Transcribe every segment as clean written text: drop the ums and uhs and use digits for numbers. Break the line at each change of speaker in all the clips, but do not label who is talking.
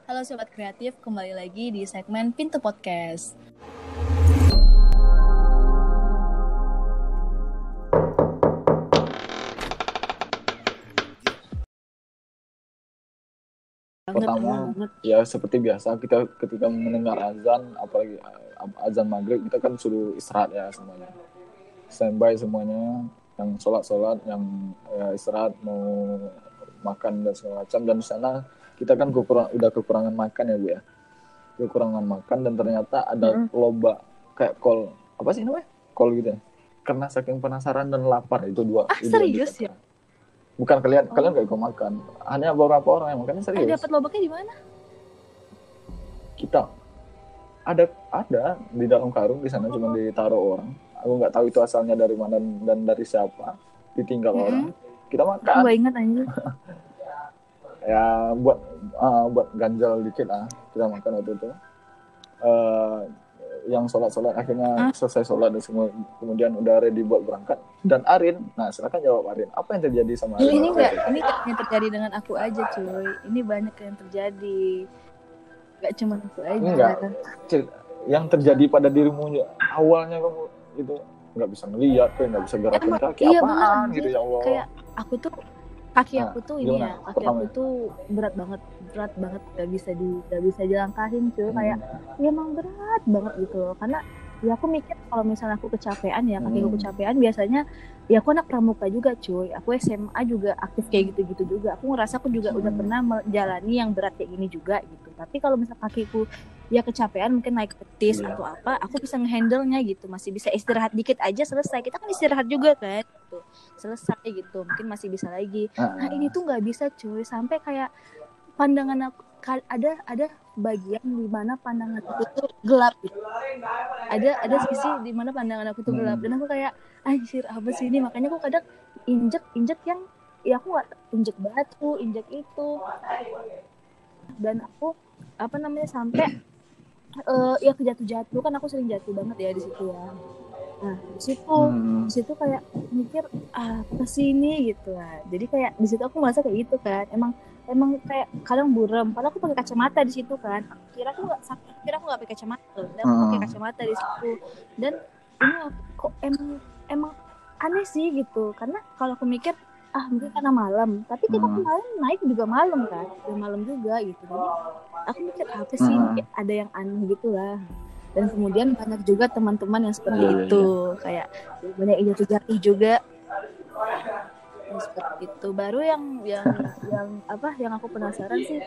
Halo Sobat Kreatif, kembali lagi di segmen Pintu Podcast.
Pertama, ya seperti biasa kita ketika mendengar azan, apalagi azan maghrib, kita kan suruh istirahat ya semuanya. Standby semuanya, yang sholat, yang istirahat, mau makan dan segala macam. Dan di sana kita kan udah kekurangan makan ya Bu ya. Kekurangan makan dan ternyata ada lomba kayak call, apa sih namanya? Call gitu ya. Karena saking penasaran dan lapar itu dua.
Serius ya?
Bukan kalian gak ikut makan, hanya beberapa orang yang makannya serius.
Dapat lombaknya di mana?
Kita ada di dalam karung di sana, cuma ditaruh orang. Aku nggak tahu itu asalnya dari mana dan dari siapa. Ditinggal orang, kita makan.
Aku nggak ingat aja.
Ya buat ganjal dikit lah, kita makan waktu itu. Yang sholat akhirnya selesai sholat dan semua, kemudian udah ready buat berangkat. Dan Arin, nah silakan jawab Arin, apa yang terjadi sama Arin?
Ini nggak yang terjadi dengan aku aja cuy, ini banyak yang terjadi, nggak cuma aku aja.
Enggak, yang terjadi pada dirimu awalnya kamu itu nggak bisa ngeliat, nggak bisa gerakin kaki,
iya,
apaan gitu ya Allah.
Kayak aku tuh kaki aku tuh ini ya, kaki aku tuh berat banget, nggak bisa dilangkahin cuy. Kayak ya emang berat banget gitu loh. Karena ya aku mikir kalau misalnya aku kecapean ya, kaki aku kecapean, biasanya ya aku anak pramuka juga cuy, aku SMA juga aktif kayak gitu juga. Aku ngerasa aku juga udah pernah menjalani yang berat kayak gini juga gitu. Tapi kalau misalnya kakiku ya kecapean, mungkin naik petis atau apa, aku bisa ngehandle-nya gitu, masih bisa istirahat dikit aja selesai. Kita kan istirahat juga kan gitu, selesai gitu, mungkin masih bisa lagi. Nah ini tuh nggak bisa cuy, sampai kayak pandangan aku ada bagian di mana pandangan aku tuh gelap gitu. Ada sisi di mana pandangan aku tuh gelap, dan aku kayak anjir apa sih ini. Makanya aku kadang injek yang ya aku nggak, injek batu, injek itu, dan aku sampai ya kejatuh kan, aku sering jatuh banget ya di situ ya. Nah di situ kayak mikir apa sih ini gitu lah. Jadi kayak di situ aku merasa kayak gitu kan, emang kayak kadang buram. Padahal aku pakai kacamata di situ kan. Kira aku nggak pakai kacamata, dan aku pakai kacamata di situ. Dan ini kok emang aneh sih gitu. Karena kalau aku mikir mungkin karena malam, tapi kita kemarin naik juga malam kan, udah malam juga gitu. Jadi aku mikir apa sih ini, ada yang aneh gitu lah. Dan kemudian banyak juga teman-teman yang seperti itu, kayak banyak yang jatuh juga seperti itu. Baru yang aku penasaran sih,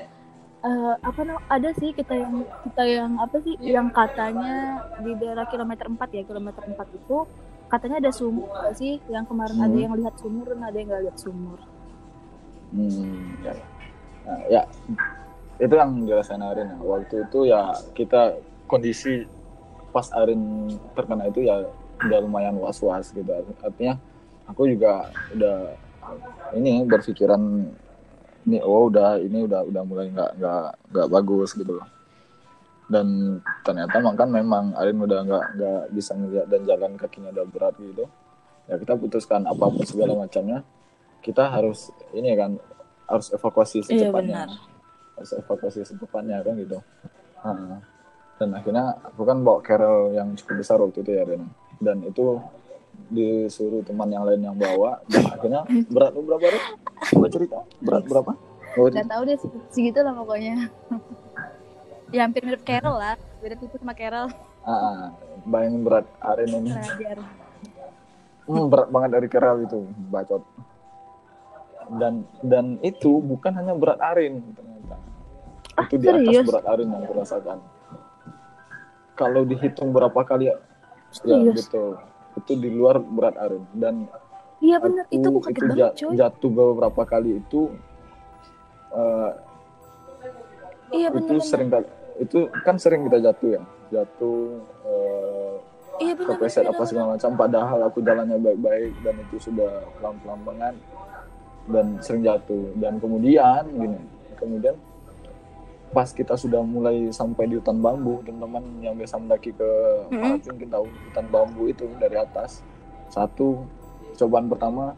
ada sih kita yang apa sih, yang katanya di daerah kilometer 4 itu katanya ada sumur sih, yang kemarin ada yang lihat sumur dan ada yang nggak lihat sumur.
Ya itu yang jelasin Arin. Waktu itu ya kita kondisi pas Arin terkena itu ya udah lumayan was-was gitu. Artinya aku juga udah berpikiran ini udah mulai nggak bagus gitu loh. Dan ternyata memang Arin udah nggak bisa ngeliat dan jalan kakinya udah berat gitu. Ya kita putuskan apapun segala macamnya, kita harus harus evakuasi secepatnya. Harus evakuasi secepatnya kan gitu. Dan akhirnya aku kan bawa carrel yang cukup besar waktu itu ya Arin. Dan itu disuruh teman yang lain yang bawa, dan akhirnya berat lu berapa Rin? Coba cerita, berat berapa?
Gak tahu deh, segitu lah pokoknya. Ya hampir mirip Carol lah, beda tipis sama Carol.
Bayangin berat Arin ini. Berat banget dari Carol itu, bacot. Dan itu bukan hanya berat Arin ternyata. Itu di atas berat Arin yang kurasakan. Kalau dihitung berapa kali ya betul. Itu di luar berat Arin. Dan
iya benar, itu aku kaget banget coy.
Jatuh beberapa kali itu
iya benar.
Itu kan sering kita jatuh kepleset apa segala macam, padahal aku jalannya baik-baik dan itu sudah pelan-pelan banget dan sering jatuh. Dan kemudian pas kita sudah mulai sampai di hutan bambu, teman-teman yang biasa mendaki ke Marapi mungkin tahu hutan bambu itu dari atas. Satu cobaan pertama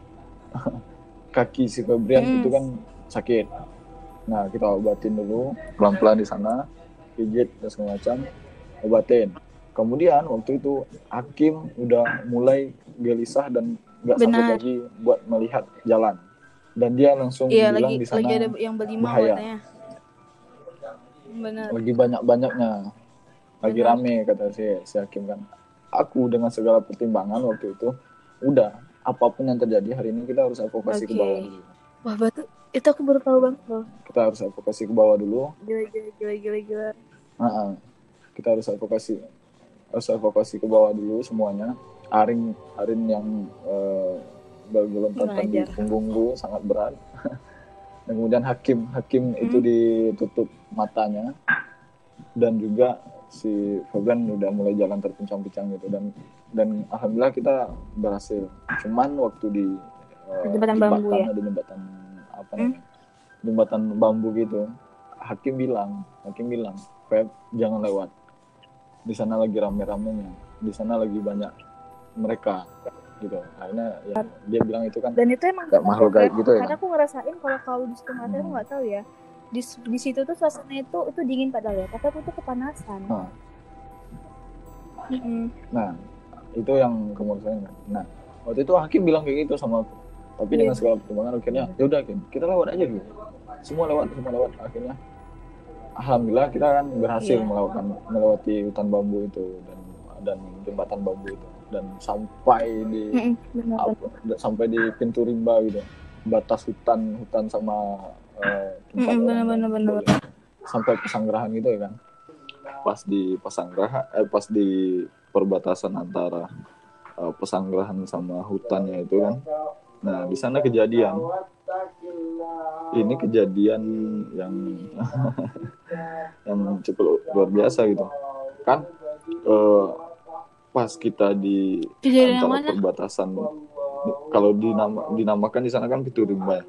kaki si Febrian itu kan sakit. Nah, kita obatin dulu pelan-pelan di sana, pijit dan segala macam, obatin. Kemudian waktu itu hakim udah mulai gelisah dan nggak sanggup
Benar.
lagi buat melihat jalan. Dan dia langsung
Iya,
bilang di sana
lagi ada yang berlima
bahaya.
katanya. Benar.
Lagi banyak-banyaknya, lagi
Benar.
rame kata si hakim kan. Aku dengan segala pertimbangan waktu itu, udah apapun yang terjadi hari ini kita harus advokasi ke bawah dulu.
Wah, berarti itu aku baru tahu banget loh.
Kita harus advokasi ke bawah dulu.
Gila.
Kita harus advokasi ke bawah dulu semuanya. Arin yang bergelontatan di punggungku sangat berat. Dan kemudian hakim itu ditutup matanya, dan juga si Febrian udah mulai jalan terpincang-pincang gitu, dan alhamdulillah kita berhasil. Cuman waktu di
jembatan bambu ya?
Ada jembatan apa namanya? Jembatan bambu gitu. Hakim bilang, Feb, jangan lewat. Di sana lagi rame-ramenya. Di sana lagi banyak mereka gitu. Akhirnya ya, dia bilang itu kan.
Dan itu emang
makhluk kayak gitu ya.
Karena aku ngerasain kalau di situ aku nggak tahu ya. Di situ tuh suasana itu dingin padahal ya, tapi aku tuh kepanasan.
Nah, itu yang kemudian. Nah, waktu itu hakim bilang kayak gitu sama aku. Tapi dengan segala pertimbangan akhirnya ya udah kita lewat aja dulu. Semua lewat. Akhirnya alhamdulillah kita kan berhasil melewati hutan bambu itu dan jembatan bambu itu, dan sampai di pintu rimba gitu, batas hutan sama tempat
benar.
Sampai pesanggerahan gitu ya kan. Pas di perbatasan antara pesanggerahan sama hutannya itu kan. Nah, di sana kejadian yang yang cukup luar biasa gitu kan. Pas kita di antara perbatasan, kalau dinamakan di sana kan pintu rimba.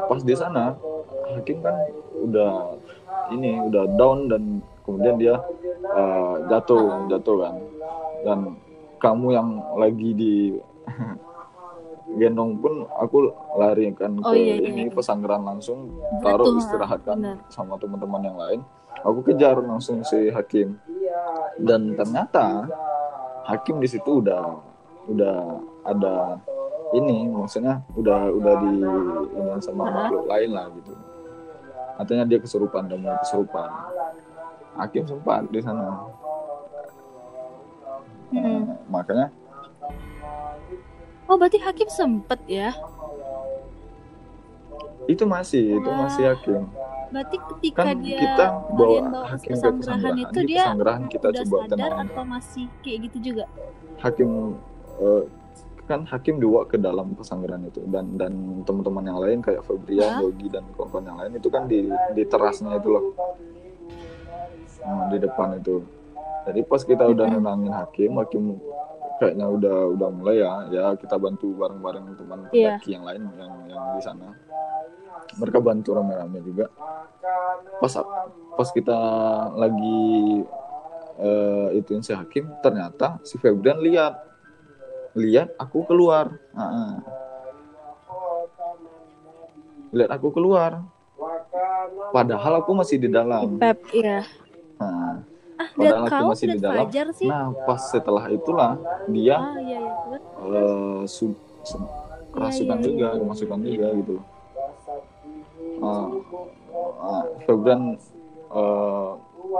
Pas di sana hakim kan udah down, dan kemudian dia jatuh kan, dan kamu yang lagi di gendong pun aku lari kan ke pesanggeran langsung, taruh istirahatkan sama teman-teman yang lain. Aku kejar langsung si hakim, dan ternyata hakim di situ udah ada maksudnya udah di ini sama makhluk lain lah gitu. Artinya dia kesurupan. Hakim sempat di sana. Makanya.
Oh, berarti hakim sempet ya?
Itu masih hakim.
Berarti ketika
kan kita bawa hakim ke
pesanggrahan itu dia
kita
udah
coba
sadar
tenang.
Atau masih kayak gitu juga?
Hakim dibawa ke dalam pesanggrahan itu, dan teman-teman yang lain kayak Febrian, Yogi dan kawan-kawan yang lain itu kan di terasnya itu loh, di depan itu. Jadi pas kita udah nenangin hakim kayaknya udah mulai ya kita bantu bareng-bareng teman pendaki yang lain yang di sana. Mereka bantu rame-rame juga. Pas kita lagi ituin si hakim, ternyata si Febrian lihat aku keluar. Lihat aku keluar. Padahal aku masih di dalam. Padahal aku masih di dalam. Nah, pas setelah itulah dia kemasukan juga gitu. Febrian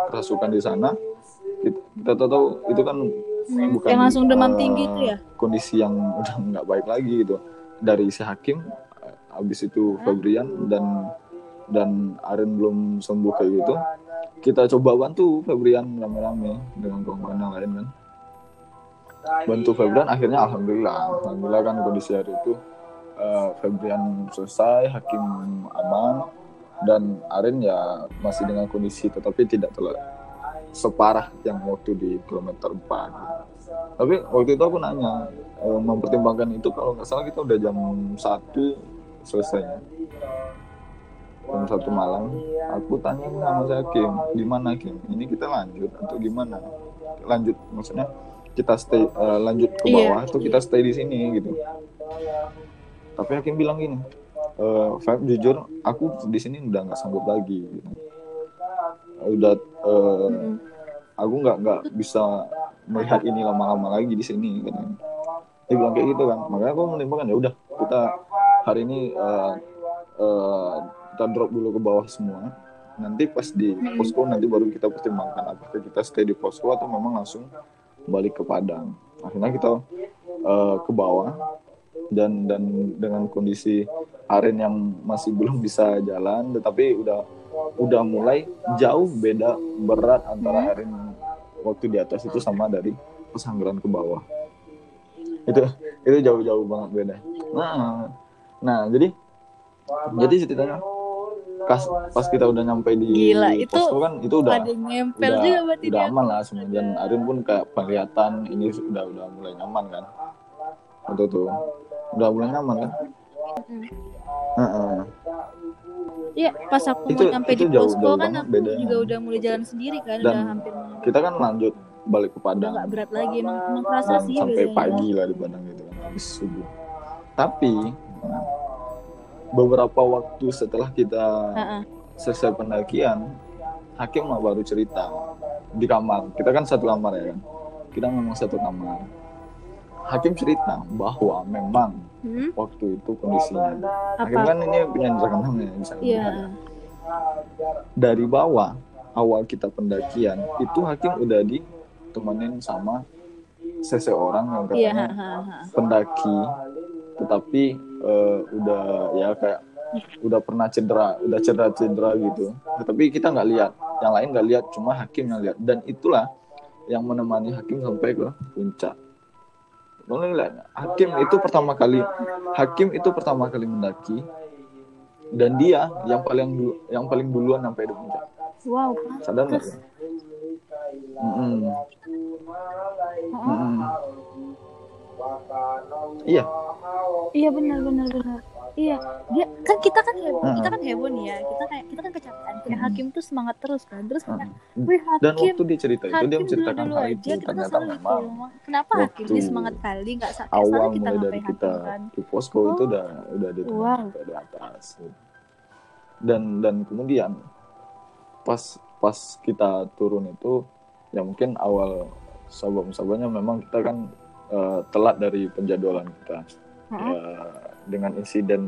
kerasukan di sana. Kita tahu itu kan bukan
yang langsung demam tinggi itu ya,
kondisi yang udah nggak baik lagi gitu. Dari si hakim, habis itu Febrian dan Arin belum sembuh kayak gitu. Kita coba bantu Febrian rame-rame dengan kawan-kawan yang lain kan. Bantu Febrian, akhirnya alhamdulillah kan kondisi hari itu Febrian selesai, hakim aman, dan Arin ya masih dengan kondisi tetapi tidak terlalu separah yang waktu di kilometer 4. Tapi waktu itu aku nanya, mempertimbangkan itu kalau nggak salah kita udah jam 1 selesainya. Jam 1 malam, aku tanya sama si hakim, gimana hakim? Ini kita lanjut atau gimana? Lanjut, maksudnya kita stay lanjut ke bawah atau kita stay di sini gitu. Tapi hakim bilang gini, Feb, jujur aku di sini udah nggak sanggup lagi gitu. Udah aku nggak bisa melihat ini lama-lama lagi di sini gitu. Dia bilang kayak gitu kan, makanya aku menimbulkan ya udah kita hari ini kita drop dulu ke bawah semua, nanti pas di posko nanti baru kita pertimbangkan apakah kita stay di posko atau memang langsung balik ke Padang. Akhirnya kita ke bawah dan dengan kondisi Aren yang masih belum bisa jalan, tetapi udah mulai jauh beda berat antara Aren waktu di atas itu sama dari Pesanggeran ke bawah. Itu jauh-jauh banget beda. Nah jadi ceritanya pas kita udah nyampe di posko kan itu udah aman lah semua, dan Arin pun kayak penglihatan ini udah mulai nyaman kan. Itu tuh udah mulai nyaman kan.
Iya, pas aku mau nyampe di posko kan aku bedanya. Juga udah mulai jalan sendiri kan,
dan
udah hampir
kita kan lanjut balik ke Padang.
Udah gak berat lagi, emang kerasa sih
sampai
bedanya.
Pagi lah di Padang gitu kan, habis subuh. Tapi beberapa waktu setelah kita selesai pendakian, Hakim baru cerita di kamar. Kita kan satu kamar ya kan. Kita memang satu kamar. Hakim cerita bahwa memang waktu itu kondisinya. Hakim kan ini penyanyi terkenal ya, bisa dari bawah awal kita pendakian itu Hakim udah ditemenin sama seseorang yang katanya pendaki, tetapi udah ya kayak udah pernah cedera gitu. Tetapi kita nggak lihat, yang lain nggak lihat, cuma Hakim yang lihat, dan itulah yang menemani Hakim sampai ke puncak. Hakim itu pertama kali mendaki, dan dia yang paling duluan sampai di puncak.
Wow,
sadar nggak? Iya
benar. Iya, dia kan kita kan heboh nih ya. Kita kan kecapean. Kayak Hakim tuh semangat terus kan. Terus kayak, Hakim.
Dan waktu dia cerita itu dia menceritakan hal itu, ternyata memang
kenapa Hakim dia semangat kali, nggak
awal
kita
mulai dari kita
kan?
di posko itu udah sampai di atas. Dan kemudian pas kita turun itu ya mungkin awal sahabat-sahabatnya memang kita kan telat dari penjadwalan kita. Dengan insiden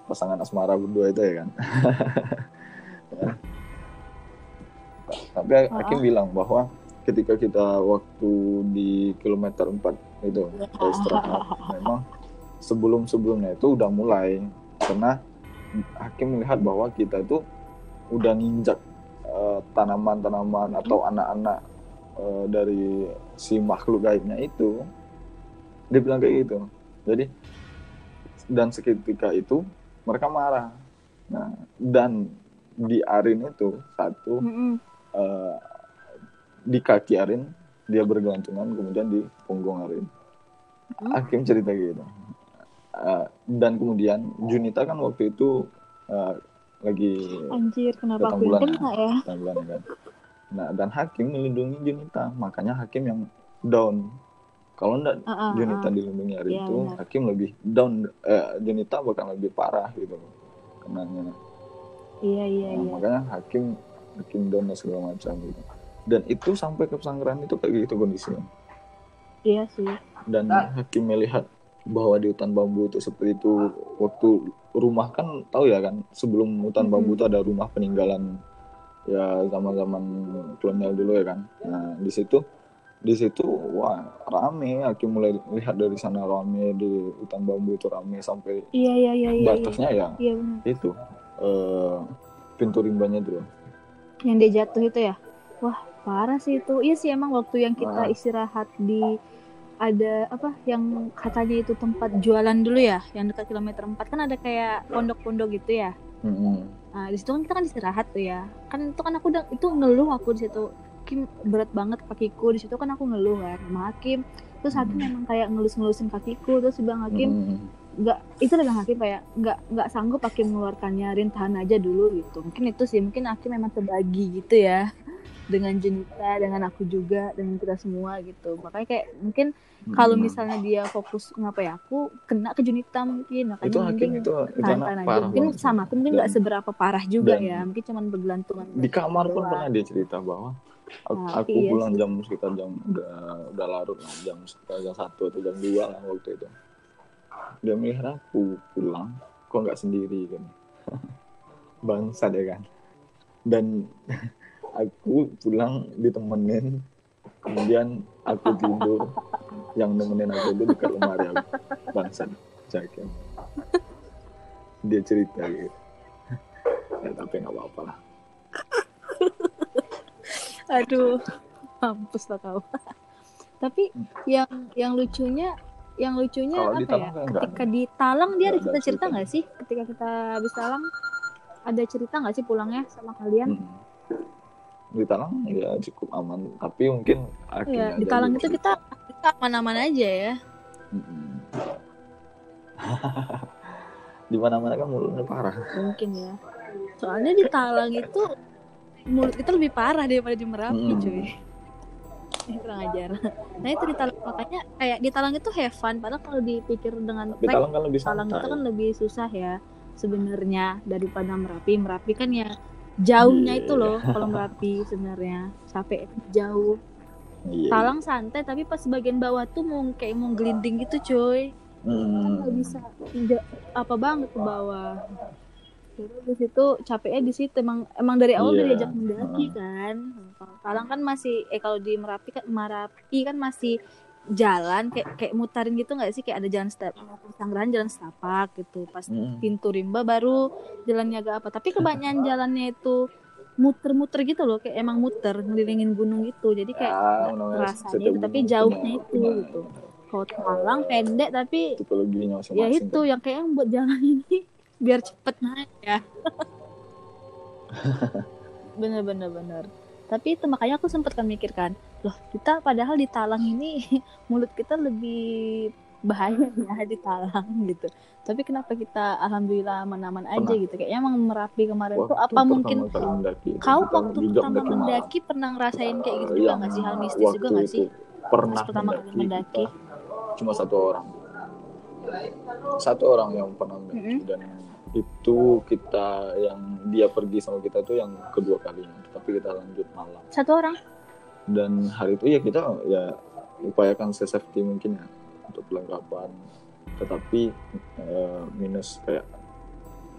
pasangan asmara berdua itu ya kan. Tapi Hakim bilang bahwa ketika kita waktu di kilometer 4 itu kita istirahat, memang sebelumnya itu udah mulai, karena Hakim melihat bahwa kita itu udah nginjak tanaman-tanaman atau anak-anak dari si makhluk gaibnya itu. Dia bilang kayak gitu. Jadi dan seketika itu mereka marah. Nah, dan di Arin itu di kaki Arin dia bergelantungan, kemudian di punggung Arin. Hakim cerita gitu. Dan kemudian Junita kan waktu itu lagi
kenapa aku yang kena ya?
Kan. Nah, dan Hakim melindungi Junita, makanya Hakim yang down. Kalau enggak Junita dilindungi hari itu, benar. Hakim lebih down, Junita bakal lebih parah gitu kenanya.
Iya.
Makanya Hakim down dan segala macam gitu. Dan itu sampai ke Pesanggeran itu kayak gitu kondisinya.
Iya sih.
Dan Hakim melihat bahwa di hutan bambu itu seperti itu. Waktu rumah kan tahu ya kan, sebelum hutan bambu itu ada rumah peninggalan ya zaman-zaman kolonial dulu ya kan. Nah, di situ wah rame. Hakim mulai lihat dari sana rame, di hutan bambu itu rame sampai batasnya itu pintu rimbanya itu
yang dia jatuh itu ya. Wah parah sih itu. Iya sih, emang waktu yang kita istirahat di ada yang katanya itu tempat jualan dulu ya, yang dekat kilometer 4 kan ada kayak pondok-pondok gitu ya. Nah di situ kan kita kan istirahat tuh ya kan. Itu kan aku udah itu ngeluh aku di situ, Hakim berat banget kakiku. Di situ kan aku ngeluh kan sama Hakim. Terus Hakim memang kayak ngelus-ngelusin kakiku. Terus bilang Hakim itu bilang Hakim kayak nggak sanggup Hakim mengeluarkannya, Rin tahan aja dulu gitu. Mungkin itu sih, mungkin Hakim memang terbagi gitu ya. dengan Junita, dengan aku juga, dengan kita semua gitu. Makanya kayak mungkin kalau misalnya dia fokus ngapain aku kena ke Junita mungkin, makanya
itu Hakim
mending
itu anak
tahan aja.
parah
Mungkin
banget
sama aku mungkin nggak seberapa parah juga ya, mungkin cuma bergelantungan
di kamar pun
doang.
pernah dia cerita bahwa aku
Iya
pulang
sih.
jam sekitar jam udah larut lah, jam sekitar jam 1 atau jam 2 lah waktu itu. Dia melihat aku pulang kok nggak sendiri kan. Bangsa deh kan. Dan aku pulang ditemenin, kemudian aku tidur, yang nemenin aku itu dekat lemari aku. Bangsa Jakem. Dia cerita gitu. Ya, tapi nggak apa-apa lah.
Aduh, mampus lah kau. Tapi yang lucunya
Kalau
apa ya? Ketika di Talang dia ada cerita nggak sih? Ketika kita habis Talang ada cerita nggak sih pulangnya sama kalian?
Di Talang ya cukup aman, tapi mungkin
ya, di Talang itu kita aman-aman aja ya.
Di mana-mana kan mulutnya parah.
Mungkin ya. Soalnya di Talang itu mulut kita lebih parah daripada di Merapi, cuy. Kurang ajar. Nah itu di Talang, makanya kayak di Talang itu have fun, padahal kalau dipikir dengan
di Talang kan lebih
Talang itu kan lebih susah ya sebenarnya daripada Merapi. Merapi kan ya jauhnya itu loh. Kalau Merapi sebenarnya capek jauh. Talang santai, tapi pas bagian bawah tuh mau gelinding gitu cuy. Kan nggak bisa apa banget ke bawah. Terus di situ capeknya di situ emang dari awal udah diajak mendaki kan. Talang kan masih kalau di Merapi kan masih jalan kayak mutarin gitu nggak sih, kayak ada jalan Sanggrahan, jalan setapak gitu. Pas pintu rimba baru jalannya agak apa. Tapi kebanyakan jalannya itu muter-muter gitu loh, kayak emang muter ngelilingin gunung gitu. Jadi kayak rasanya itu, tapi jauhnya itu gitu. Kalau Talang pendek tapi ya itu yang kayak buat jalan ini biar cepet naik ya. bener. Tapi itu makanya aku sempat kan mikirkan, loh kita padahal di Talang ini mulut kita lebih bahaya ya di Talang gitu. Tapi kenapa kita alhamdulillah aman-aman aja gitu. Kayaknya emang Merapi kemarin tuh apa mungkin kau waktu pertama mendaki pernah ngerasain kayak gitu juga nggak sih, hal mistis juga nggak sih?
Pernah
pertama kali mendaki.
Cuma satu orang yang pernah mendaki, dan itu kita yang dia pergi sama kita tuh yang kedua kalinya, tapi kita lanjut malam.
Satu orang. Dan
hari itu ya kita ya upayakan safety mungkin ya untuk perlengkapan, tetapi minus kayak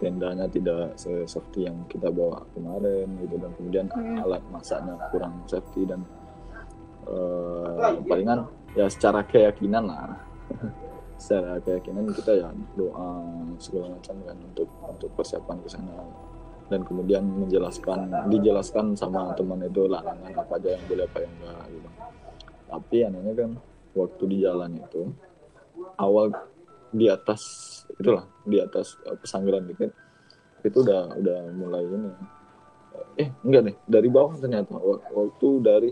tendanya tidak safety yang kita bawa kemarin gitu, dan kemudian alat masaknya kurang safety, dan palingan ya secara keyakinan lah. Secara keyakinan kita ya doa segala macam kan untuk persiapan ke sana, dan kemudian dijelaskan sama teman itu larangan apa aja yang boleh apa yang enggak gitu. Tapi anehnya kan waktu di jalan itu awal di atas pesanggeran dikit itu udah mulai ini enggak deh, dari bawah ternyata waktu dari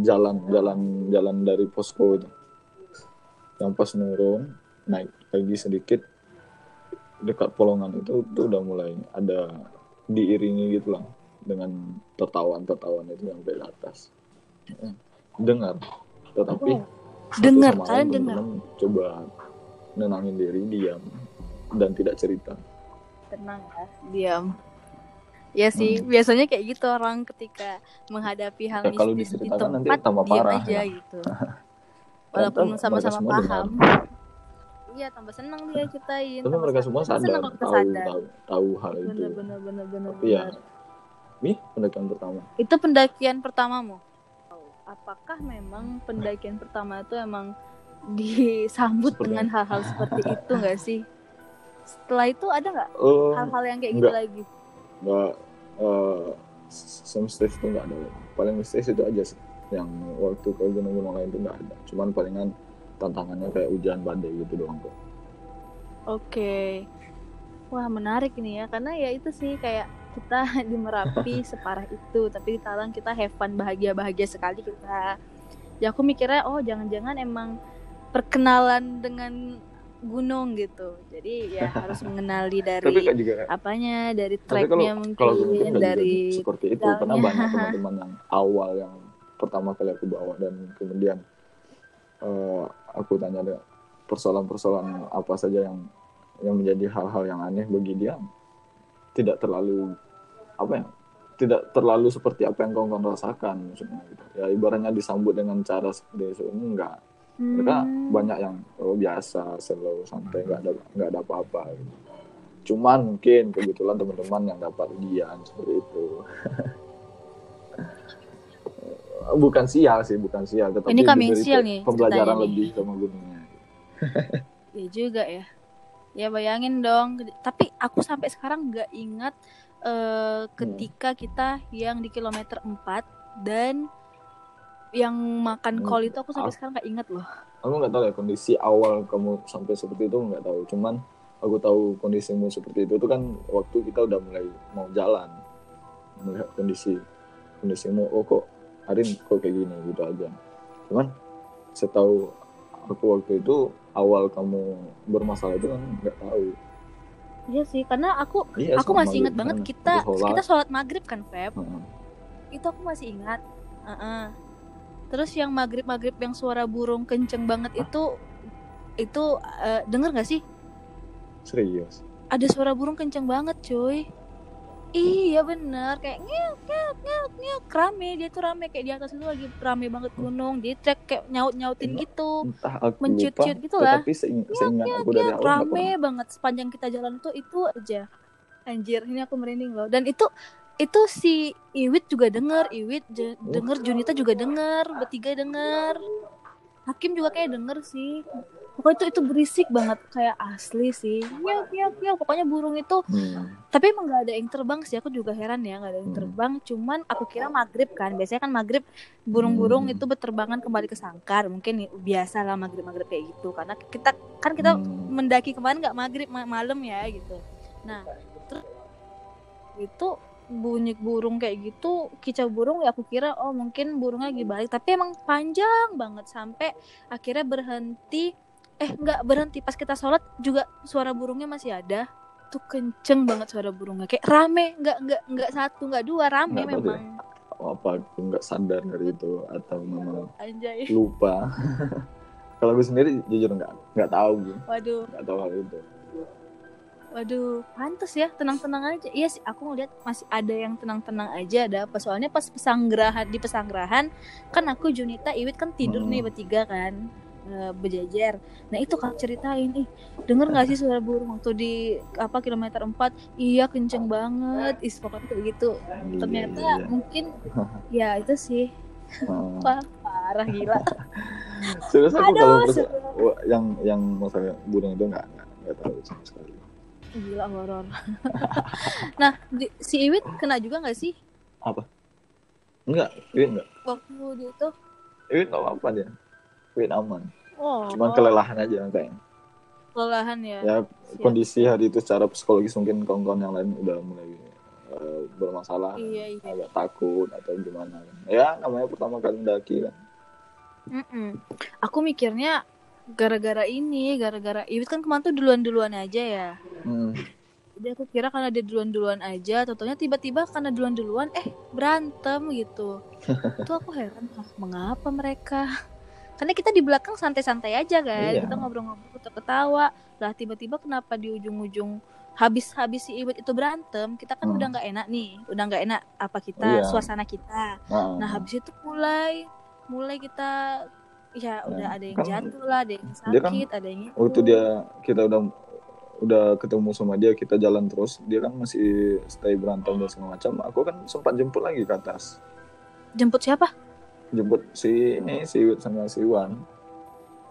jalan dari posko itu yang pas nurun naik lagi sedikit dekat Polongan itu udah mulai ada diiringi gitu lah dengan tertawan itu yang dari atas dengar, tetapi kalian dengar coba nenangin diri, diam dan tidak cerita,
tenang ya, diam ya sih. Biasanya kayak gitu orang ketika menghadapi hal mistis di tempat diam aja gitu. Walaupun sama-sama paham. Iya, tambah senang dia ceritain.
Tapi mereka semua sadar, tahu hal itu.
Bener.
Tapi ya, pendakian pertama.
Itu pendakian pertamamu? Apakah memang pendakian pertama itu emang disambut dengan hal-hal seperti itu nggak sih? Setelah itu ada nggak hal-hal yang kayak gitu lagi?
Nggak, mistis itu nggak ada. Paling mistis itu aja sih. Yang waktu ke gunung-gunung lain itu nggak ada, cuman palingan tantangannya kayak hujan badai gitu doang kok.
Oke. Wah menarik ini ya, karena ya itu sih kayak kita di Merapi separah itu, tapi di Talang kita have fun, bahagia sekali kita. Ya aku mikirnya jangan-jangan emang perkenalan dengan gunung gitu. Jadi ya harus mengenali
Tapi
dari
Kak juga,
apanya, dari
tapi
tracknya
kalau gue
mungkin,
mikir Kak juga
dari
seperti itu, karena
pedalnya.
banyak teman-teman yang awal yang pertama kali aku bawa, dan kemudian aku tanya ada persoalan-persoalan apa saja yang menjadi hal-hal yang aneh bagi dia, tidak terlalu apa ya, tidak terlalu seperti apa yang kau rasakan maksudnya gitu. Ya ibaratnya disambut dengan cara seperti itu, enggak. Mereka banyak yang biasa, slow, santai, nggak ada apa-apa gitu. Cuman mungkin kebetulan teman-teman yang dapat ujian seperti itu. Bukan sial sih, bukan sial, tetapi
Ini coming
diberi
sial nih ceritanya
pembelajaran
nih.
lebih sama gunungnya.
Ya juga ya. Ya bayangin dong. Tapi aku sampai sekarang nggak ingat ketika kita yang di kilometer 4 dan yang makan kol itu, aku sampai sekarang nggak ingat loh.
Aku nggak tahu ya kondisi awal kamu sampai seperti itu, nggak tahu. Cuman aku tahu kondisimu seperti itu kan waktu kita udah mulai mau jalan, melihat kondisimu, oh kok Arin kok kayak gini gitu aja. Cuman setahu aku waktu itu awal kamu bermasalah itu kan nggak tahu.
Iya sih, karena aku masih ingat banget kita sholat maghrib kan, Feb. Itu aku masih ingat. Terus yang maghrib yang suara burung kenceng banget itu denger nggak sih?
Serius?
Ada suara burung kenceng banget, cuy. Iya bener, kayak ngek rame, dia tuh rame kayak di atas itu lagi rame banget gunung, jadi trek kayak nyautin gitu, menciut-ciut gitu lah.
Tapi seingat aku dari awal
rame banget sepanjang kita jalan itu aja. Anjir, ini aku merinding loh. Dan itu si Iwit juga denger, denger, Junita juga denger, bertiga denger, Hakim juga kayak denger sih. Pokoknya itu berisik banget, kayak asli sih. Nyok. Pokoknya burung itu. Tapi emang gak ada yang terbang sih. Aku juga heran ya, gak ada yang terbang. Cuman aku kira maghrib kan. Biasanya kan maghrib burung-burung itu berterbangan kembali ke sangkar. Mungkin biasa lah maghrib kayak gitu. Karena kita mendaki kemarin gak maghrib, malam ya gitu. Nah, terus itu bunyi burung kayak gitu, kicau burung ya aku kira mungkin burungnya lagi balik, tapi emang panjang banget sampai akhirnya nggak berhenti pas kita sholat juga suara burungnya masih ada. Tuh kenceng banget suara burungnya, kayak rame, nggak satu nggak dua, rame
nggak
memang.
Apa aku nggak sadar dari itu atau memang
Anjay.
lupa. Kalau gue sendiri jujur nggak tahu gitu.
Waduh.
Nggak tahu hal itu.
Waduh, pantes ya, tenang-tenang aja. Iya sih, aku ngeliat masih ada yang tenang-tenang aja. Ada apa? Soalnya pas di pesanggerahan kan aku, Junita, Iwit kan tidur nih bertiga kan, berjejer. Nah itu kan ceritain, denger nggak sih suara burung waktu di kilometer 4? Iya kenceng banget, pokoknya kayak gitu. Ternyata mungkin ya itu sih. Parah gila.
Serius aku kalau yang masalah burung itu nggak tahu sama sekali.
Gila, horor. Nah, si Iwit kena juga nggak sih?
Apa? Enggak, Iwit enggak.
Waktu dia itu?
Iwit nggak apa-apa dia. Iwit aman. Cuman kelelahan aja kayaknya.
Kelelahan ya?
Ya, kondisi hari itu secara psikologis mungkin kawan-kawan yang lain udah mulai bermasalah.
Iya.
Agak takut atau gimana. Ya, namanya pertama kali mendaki kan.
Aku mikirnya gara-gara Iwit kan kemarin tuh duluan aja ya. Jadi aku kira karena dia duluan aja, totalnya tiba-tiba karena duluan berantem gitu. Tuh aku heran, mengapa mereka? Karena kita di belakang santai-santai aja kan, kita ngobrol-ngobrol, ketawa. Lah tiba-tiba kenapa di ujung-ujung habis si Iwit itu berantem, kita kan udah nggak enak nih, suasana kita. Nah habis itu mulai kita udah ada yang jatuh lah, ada yang sakit, ada yang itu.
Waktu kita udah ketemu sama dia, kita jalan terus, dia kan masih stay berantem dan segala macam. Aku kan sempat jemput lagi ke atas.
Jemput siapa?
Jemput si Iwit sama si Iwan.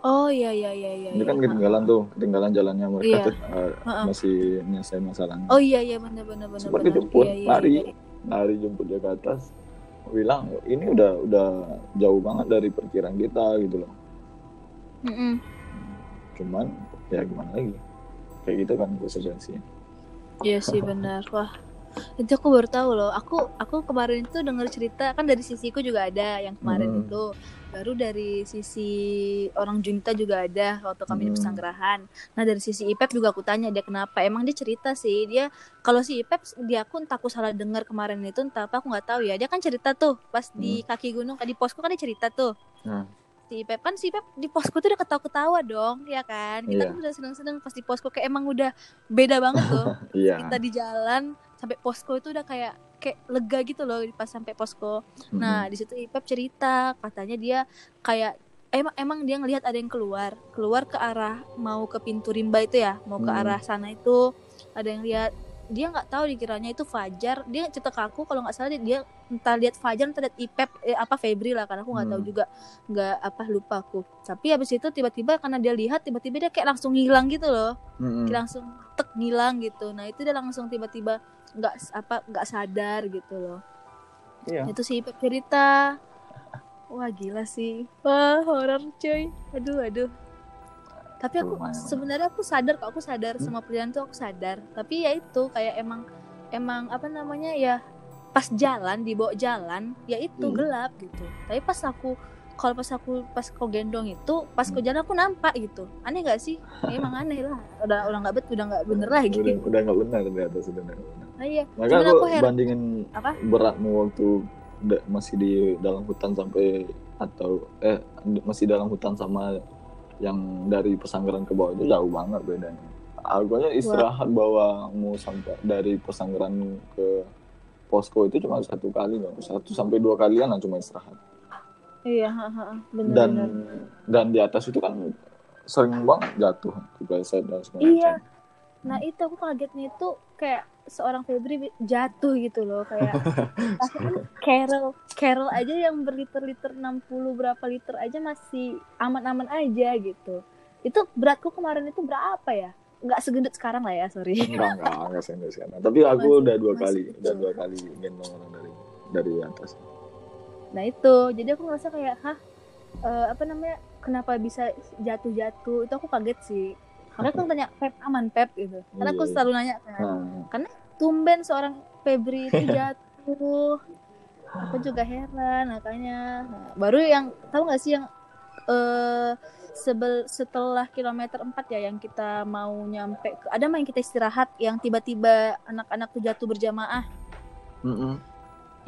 Oh iya.
Ini kan ketinggalan jalannya mereka tuh masih menyelesai masalahnya.
Oh iya benar.
Sempat dijemput, lari jemput dia ke atas. Bilang ini udah jauh banget dari perkiraan kita gitu loh. Cuman ya gimana lagi, kayak gitu kan konsekuensinya.
Iya sih benar. Wah, itu aku baru tahu loh. Aku kemarin itu dengar cerita kan dari sisiku juga ada yang kemarin itu Baru dari sisi orang Junita juga ada waktu kami di Pesanggerahan. Nah dari sisi Ipep juga aku tanya dia kenapa. Emang dia cerita sih, dia kalau si Ipep dia aku entah aku salah dengar kemarin itu entah apa aku nggak tahu ya. Dia kan cerita tuh pas di kaki gunung di posko kan dia cerita tuh. Si Ipep di posko tuh udah ketawa-ketawa dong, ya kan? Kita kan udah seneng-seneng pas di posko kayak emang udah beda banget tuh. Kita di jalan sampai posko itu udah kayak lega gitu loh pas sampai posko. Nah di situ Ipep cerita katanya dia kayak emang dia ngelihat ada yang keluar ke arah mau ke pintu rimba itu ya, mau ke arah sana itu ada yang lihat. Dia nggak tahu dikiranya itu Fajar. Dia cerita ke aku kalau nggak salah dia entah lihat Fajar entah lihat Ipep apa Febri lah, karena aku nggak tahu juga, nggak lupa aku. Tapi habis itu tiba-tiba karena dia lihat tiba-tiba dia kayak langsung hilang gitu loh, kayak langsung ngilang gitu. Nah itu dia langsung tiba-tiba nggak sadar gitu loh. Itu si Ipep cerita. Wah gila sih, wah horor cuy, aduh. Tapi aku sebenarnya aku sadar sama perjalanan tuh aku sadar. Tapi ya itu kayak emang apa namanya ya, pas dibawa jalan ya itu gelap gitu. Tapi pas kau gendong itu pas kau jalan aku nampak gitu. Aneh nggak sih? Ya, emang aneh lah. Udah nggak bener lagi.
Udah nggak benar ternyata sebenarnya.
Nah, iya.
Maka aku bandingin beratmu waktu masih di dalam hutan masih dalam hutan sama yang dari Pesanggeran ke bawah itu jauh banget bedanya. Aku aja istirahat bawamu sampai dari Pesanggeran ke posko itu cuma 1 kali, 1 sampai 2 kalian lah cuma istirahat.
Iya, benar.
Dan di atas itu kan sering banget jatuh kepleset dan segala macam.
Iya. Nah itu aku kagetnya itu kayak seorang Febri jatuh gitu loh, kayak Carol aja yang berliter-liter 60 berapa liter aja masih aman-aman aja gitu. Itu beratku kemarin itu berapa ya? Nggak segendut sekarang lah ya, sorry.
Enggak segendut sekarang. Tapi aku udah 2 kali gendong orang dari atas.
Nah itu, jadi aku ngerasa kayak kenapa bisa jatuh? Itu aku kaget sih. Karena aku tanya Pep aman Pep gitu. Karena aku selalu nanya kan. Karena tumben seorang Febri itu jatuh. Aku juga heran makanya. Nah, baru yang tahu nggak sih yang setelah kilometer 4 ya yang kita mau nyampe ada yang kita istirahat yang tiba-tiba anak-anak tuh jatuh berjamaah.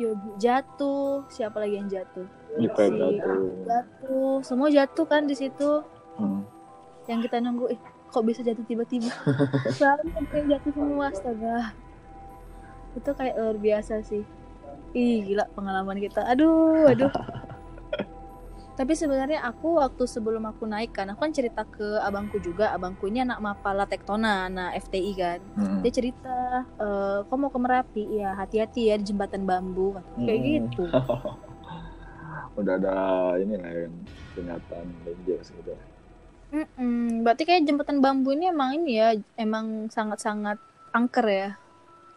Yogi jatuh, siapa lagi yang jatuh? Jatuh, semua jatuh kan di situ. Yang kita nunggu, kok bisa jatuh tiba-tiba? Sampai jatuh semua, astaga. Itu kayak luar biasa sih. Gila pengalaman kita. Aduh. Tapi sebenarnya aku waktu sebelum aku naik kan, aku kan cerita ke abangku juga. Abangku ini anak Mapala Tektona, anak FTI kan. Dia cerita, kok mau ke Merapi? Ya hati-hati ya di jembatan bambu. Kayak gitu.
Udah ada ini lah yang peringatan dangerous gitu.
Berarti kayak jembatan bambu ini emang sangat-sangat angker ya.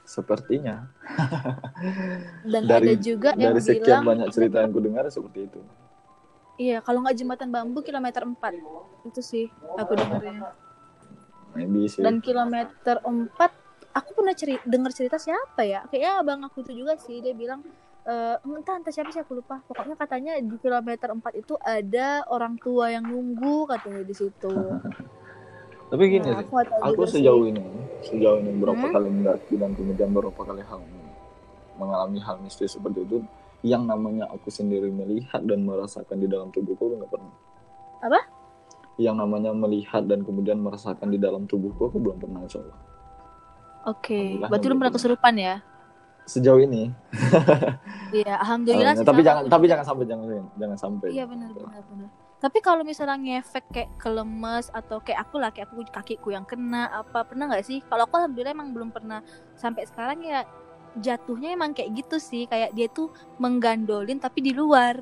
Sepertinya.
Dan ada juga yang
dari sekian banyak cerita yang ku dengar seperti itu.
Iya, kalau nggak jembatan bambu kilometer 4 itu sih aku dengarnya. Dan kilometer 4 aku pernah dengar cerita siapa ya? Kayaknya abang aku itu juga sih, dia bilang entah siapa sih aku lupa. Pokoknya katanya di kilometer 4 itu ada orang tua yang nunggu katanya di situ.
Tapi gini sih, aku sejauh ini berapa kali mendaki dan kemudian berapa kali mengalami hal mistis seperti itu, yang namanya aku sendiri melihat dan merasakan di dalam tubuhku nggak pernah.
Apa?
Yang namanya melihat dan kemudian merasakan di dalam tubuhku aku belum pernah, insya Allah.
Oke, berarti belum pernah kesurupan ya?
Sejauh ini.
Iya, alhamdulillah.
Tapi jangan sampai.
Iya benar. Tapi kalau misalnya ngefek kayak kelemes atau kayak aku kakiku yang kena apa, pernah nggak sih? Kalau aku alhamdulillah emang belum pernah sampai sekarang ya. Jatuhnya emang kayak gitu sih, kayak dia tuh menggandolin tapi di luar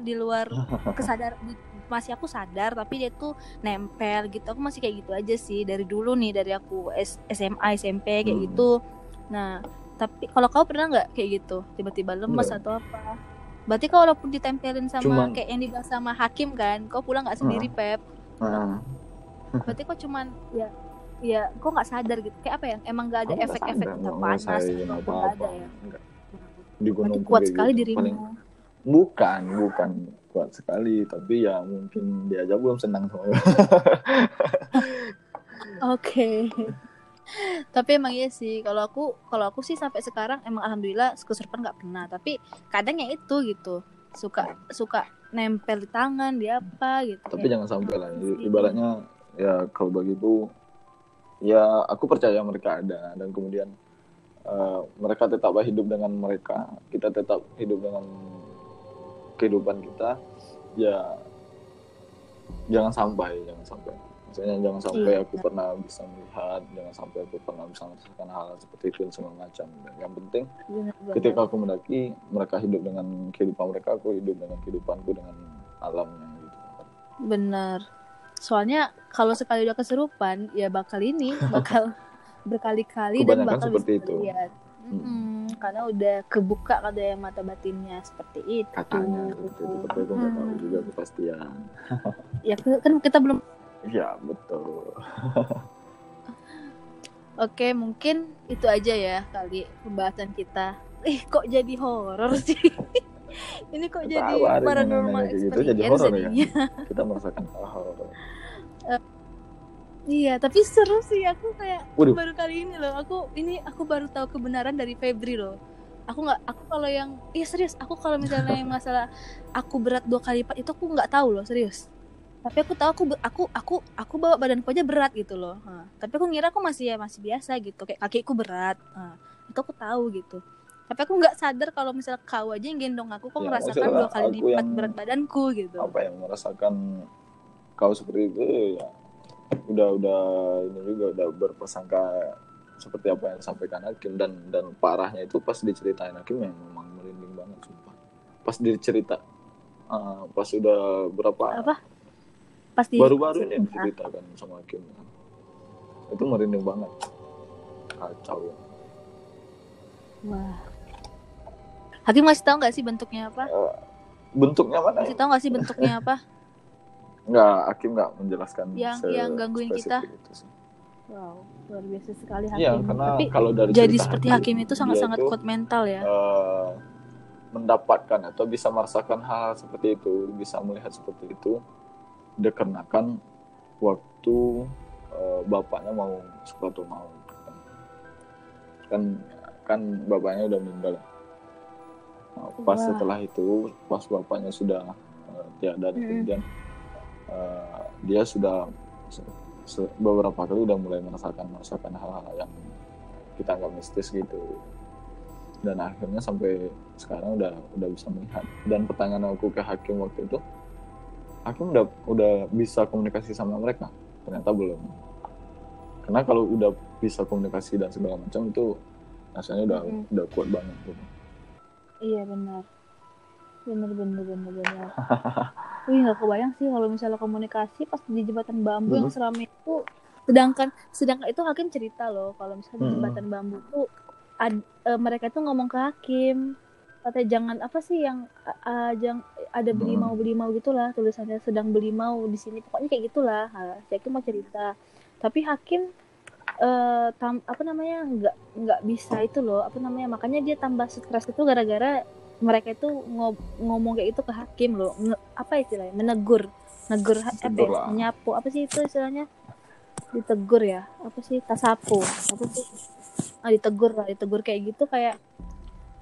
masih aku sadar tapi dia tuh nempel gitu. Aku masih kayak gitu aja sih dari dulu nih, dari aku SMA SMP kayak gitu. Nah tapi kalau kau pernah nggak kayak gitu tiba-tiba lemes atau apa? Berarti kau walaupun ditempelin sama kayak yang dibahas sama Hakim kan, kau pulang nggak sendiri Pep? Berarti kau cuman ya kok nggak sadar gitu, kayak apa ya, emang nggak ada efek-efek panas apa ada ya?
Di gunung
kuat sekali gitu. Dirimu.
Bukan kuat sekali, tapi ya mungkin dia aja belum senang sama gue.
Oke. Tapi emang iya sih, kalau aku sih sampai sekarang emang alhamdulillah kesurupan nggak pernah. Tapi kadang ya itu gitu, suka nempel di tangan, di apa gitu.
Tapi jangan sampai lah. Ibaratnya ya kalau begitu, ya aku percaya mereka ada, dan kemudian mereka tetap hidup dengan mereka, kita tetap hidup dengan kehidupan kita. Ya jangan sampai misalnya jangan sampai aku pernah bisa melihat, jangan sampai aku pernah bisa merasakan hal seperti itu dan segala macam. Yang penting ketika aku mendaki, mereka hidup dengan kehidupan mereka, aku hidup dengan kehidupanku, dengan alamnya gitu.
Benar. Soalnya kalau sekali udah kesurupan ya bakal berkali-kali dan bakal
seperti
bisa
itu.
Lihat. Karena udah kebuka katanya mata batinnya seperti itu.
Katanya seperti itu, tapi aku nggak tahu juga kepastian.
Ya kan kita belum.
Ya betul.
Oke, mungkin itu aja ya kali pembahasan kita. Kok jadi horor sih? Ini kok jadi paranormal
gitu, jadi horor ya. Kita merasakan horor.
Iya, tapi seru sih. Aku kayak baru kali ini loh. Aku baru tahu kebenaran dari Febri loh. Aku kalau yang serius. Aku kalau misalnya yang masalah aku berat 2 kali lipat itu aku nggak tahu loh, serius. Tapi aku tahu aku bawa badanku aja berat gitu loh. Tapi aku ngira aku masih biasa gitu, kayak kakiku berat. Itu aku tahu gitu. Tapi aku nggak sadar kalau misalnya kau aja yang gendong aku kok merasakan 2 kali lipat berat badanku gitu.
Apa yang merasakan kau seperti itu ya udah ini juga udah berprasangka seperti apa yang disampaikan Hakim, dan parahnya itu pas diceritain Hakim yang memang merinding banget sumpah. Pas dicerita pas udah berapa baru-baru ini diceritakan sama Hakim itu merinding banget, kacau.
Wah, Hakim masih tahu nggak sih bentuknya apa?
Bentuknya mana?
Masih tahu nggak sih bentuknya apa?
Nggak, Hakim nggak menjelaskan
yang gangguin kita.
Itu.
Wow, luar biasa sekali Hakim.
Iya, karena tapi kalau dari
jadi seperti Hakim itu sangat-sangat kuat mental ya.
Mendapatkan atau bisa merasakan hal seperti itu, bisa melihat seperti itu dikarenakan waktu bapaknya mau suatu mau kan bapaknya udah meninggal. Pas setelah itu, pas bapaknya sudah tiada, kemudian dia sudah beberapa kali udah mulai merasakan hal-hal yang kita anggap mistis gitu, dan akhirnya sampai sekarang udah bisa melihat. Dan pertanyaan aku ke Hakim waktu itu, Hakim udah bisa komunikasi sama mereka? Ternyata belum, karena kalau udah bisa komunikasi dan segala macam itu rasanya udah kuat banget gitu.
Iya benar. Wih, nggak kebayang sih kalau misalnya komunikasi pas di jembatan bambu yang seramai itu. Sedangkan itu Hakim cerita loh kalau misalnya di jembatan bambu tuh mereka tuh ngomong ke Hakim, katanya jangan apa sih yang jangan ada belimau gitulah tulisannya, sedang belimau di sini, pokoknya kayak gitulah. Hakim mau cerita, tapi Hakim nggak bisa itu loh, makanya dia tambah stres itu gara-gara mereka itu ngomong kayak itu ke Hakim loh. Apa istilahnya, menegur menyapu, apa sih itu istilahnya, ditegur ya, apa sih, tasapu, apa sih, ditegur kayak gitu, kayak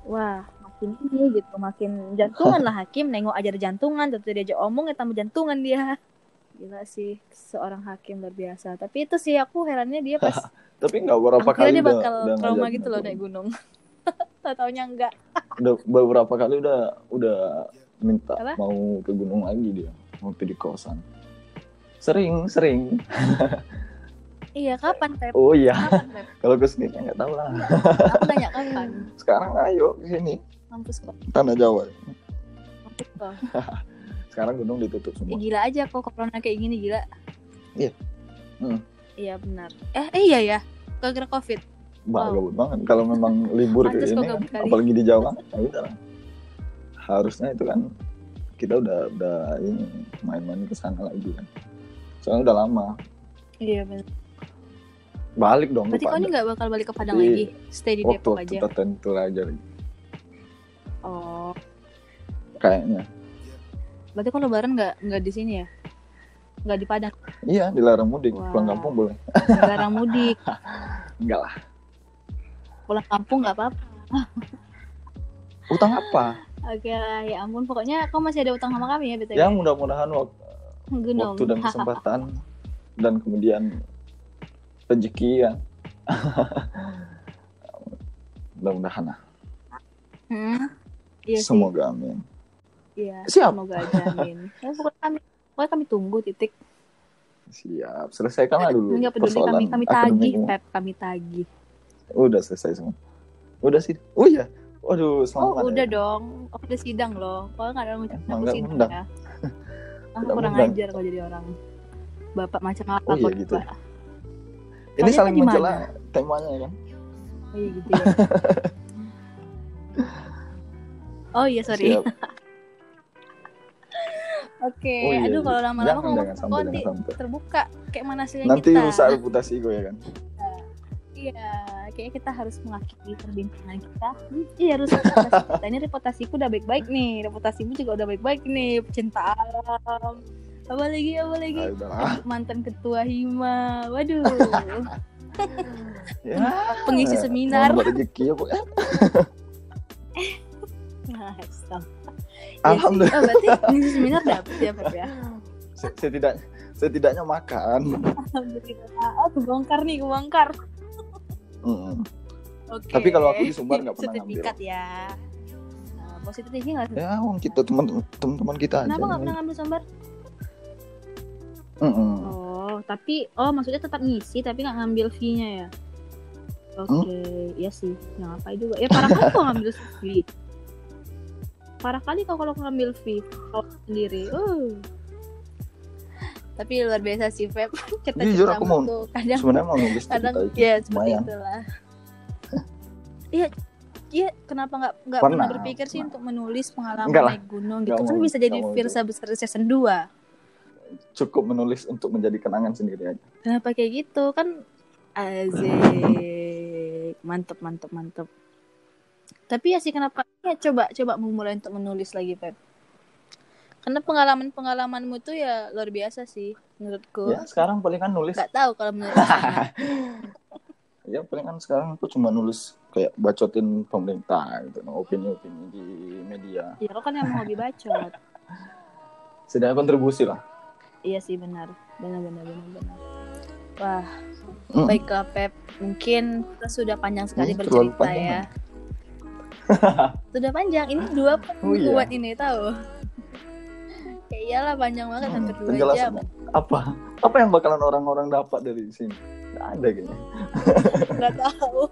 wah makin ini gitu, makin jantungan lah Hakim. Nengok aja ada jantungan, terus dia aja omong ya tambah jantungan dia. Gila sih, seorang Hakim luar biasa. Tapi itu sih aku herannya dia pas
tapi nggak berapa kali
dia bakal trauma gitu loh naik gunung. Taunya enggak.
Udah beberapa kali udah minta mau ke gunung lagi dia waktu di kosan. Sering.
Iya, kapan Pep?
Oh iya. Kalau ke sini nggak tahu lah.
Aku nanya kapan.
Sekarang ayo ke sini.
Mampus kok.
Tanah Jawa.
Mampus kok.
Sekarang gunung ditutup semua.
Gila aja kok corona kayak gini, gila.
Iya.
Iya benar. Iya ya. Gara-gara Covid.
Gabut banget. Kalau memang libur kayak ini, apalagi di Jawa, ya udah. Harusnya itu kan kita udah ini main-main ke sana lagi kan. Soalnya udah lama.
Iya benar.
Balik dong.
Berarti kau ini nggak bakal balik ke Padang lagi, stay di Depok aja.
Waktu tertentu aja.
Oh.
Kayaknya.
Berarti kalau lebaran nggak di sini ya? Nggak di Padang?
Iya, dilarang mudik.
Wah.
Pulang kampung boleh.
Dilarang mudik.
Enggak lah.
Pulang kampung nggak apa-apa.
Utang apa?
Oke lah, ya ampun. Pokoknya kau masih ada utang sama kami ya, BTW.
Ya mudah-mudahan
Gunung.
waktu dan kesempatan dan kemudian rezeki ya. Mudah-mudahan lah.
Iya
Semoga amin.
Iya,
Siap.
semoga aja amin. Ya, pokoknya kami tunggu titik.
Siap. Selesaikanlah dulu.
Enggak peduli,
persoalan
kami tagih,
akademikmu.
Pep, kami tagih.
Udah selesai semua. Udah sih. Oh iya. Waduh, selamat.
Udah dong. Udah sidang loh. Kalau nggak ada ngucapin aku
Nggak
sidang
undang.
ya. Aku
Nggak
kurang
undang.
ajar kalau jadi orang. Bapak macam apa
Oh iya
kok,
gitu.
Pak?
Ini
Kalian
saling
di mana?
mencela temanya kan.
Oh iya gitu ya. Oh iya, sorry.
Siap.
Oke,
Oh iya,
aduh
iya.
kalau lama-lama
Jangan
kok
sampai,
nanti
jangan sampai.
terbuka kayak mana hasilnya
Nanti
kita.
rusak reputasi gue ya kan.
Iya, kayaknya kita harus mengakhiri perbincangan kita. Iya, rusak reputasi kita. Ini reputasiku udah baik-baik nih. Reputasimu juga udah baik-baik nih. Pecinta alam. Apa lagi?
Ah, udahlah.
Mantan ketua Hima. Waduh.
Ya.
Pengisi seminar.
Mau rezeki ya, Bu.
Nah, stop.
Alhamdulillah.
Oh, berarti pengisi seminar dapet ya, Pep ya?
Setidaknya makan.
Alhamdulillah. Oh, kebongkar.
Mm.
Oke.
Tapi kalau aku di Sumbar nggak pernah ngambil.
Sertifikat ya. Nah, positif tinggi nggak sih?
Ya, kita teman-teman kita aja.
Kenapa nggak pernah ngambil Sumbar? Oh, tapi maksudnya tetap ngisi tapi nggak ngambil fee-nya ya? Oke, iya sih. Yang apa juga? Ya parah kali kau ngambil fee. Parah kali kau kalau ngambil fee kau sendiri. Tapi luar biasa sih, Feb.
Jujur aku mau
tuh kadang
sebenarnya mau nulis
kadang
cerita itu.
ya seperti
lumayan.
itulah. Iya, kenapa nggak pernah berpikir sih untuk menulis pengalaman
Enggak lah.
naik gunung gitu?
Nggak
Kan
mau,
bisa jadi
nggak mau
Firsa Besar season 2.
Cukup menulis untuk menjadi kenangan sendiri aja.
Kenapa kayak gitu? Kan asik. Mantep. Tapi ya sih kenapa ya coba memulai untuk menulis lagi, Pep. Karena pengalamanmu tuh ya luar biasa sih menurutku.
Ya, sekarang paling kan nulis.
Gak tahu kalau menurut sana.
Ya, paling kan sekarang aku cuma nulis kayak bacotin pemerintah gitu, opini-opini di media.
Ya lo kan emang hobi bacot.
Sedang kontribusi lah.
Iya sih benar. Wah, baiklah Pep. Mungkin kita sudah panjang sekali bercerita
panjang,
ya. Sudah panjang. Ini 2 buat ini tahu. Ya iyalah panjang banget hampir 2 jam.
Apa yang bakalan orang-orang dapat dari sini? Nggak ada kayaknya.
Nggak tahu.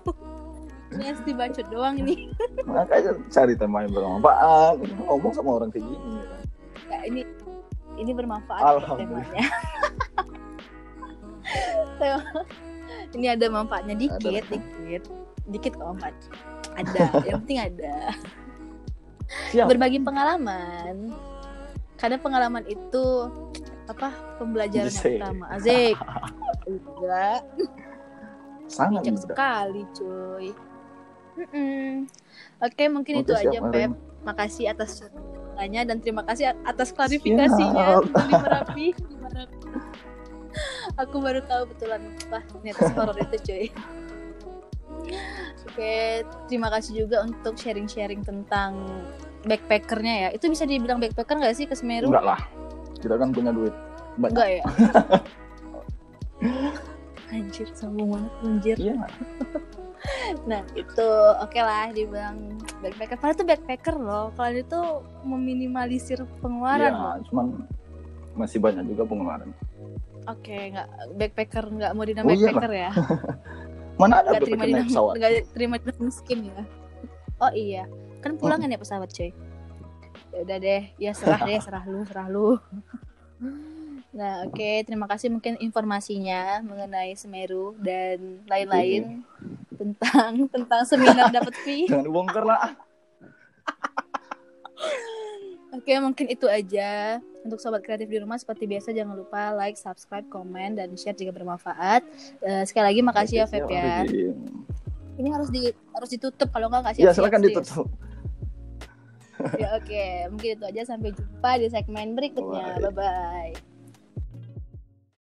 Ini harus dibacot doang ini.
Makanya cari tema yang bermanfaat. Ngomong sama orang kayak gini.
Ya, ini bermanfaat temanya. Ini ada manfaatnya dikit kok manfaat. Ada, yang penting ada.
Siap.
Berbagi pengalaman. Karena pengalaman itu pembelajaran yang pertama. Azik. Enggak.
Sangat
bijak sekali, cuy. Oke, mungkin itu aja, Pep. Makasih atas ceritanya dan terima kasih atas klarifikasinya dari Merapi. Aku baru tahu betulan ternyata horor itu, cuy. Oke, terima kasih juga untuk sharing-sharing tentang backpackernya ya. Itu bisa dibilang backpacker nggak sih ke Semeru?
Enggak lah. Kita kan punya duit banyak.
Enggak ya? Anjir, sombong banget anjir.
Iya.
Nah, itu oke lah dibilang backpacker. Padahal itu backpacker loh. Kalau itu meminimalisir pengeluaran loh.
Iya, cuman masih banyak juga pengeluaran.
Oke, backpacker nggak mau dinamain backpacker ya?
Mana ada
backpacker
naik pesawat?
Nggak terima miskin ya? Oh iya, kan pulang kan ya pesawat, coy. Ya udah deh, ya serah lu. Nah, oke, terima kasih mungkin informasinya mengenai Semeru dan lain-lain tentang seminar dapat fee.
Jangan dibongkar lah.
Oke, mungkin itu aja untuk sobat kreatif di rumah. Seperti biasa jangan lupa like, subscribe, komen, dan share jika bermanfaat. Sekali lagi makasih ya Feb ya. Ini harus ditutup kalau nggak sih.
Ya silakan ditutup.
Ya oke, mungkin itu aja, sampai jumpa di segmen berikutnya. Bye bye.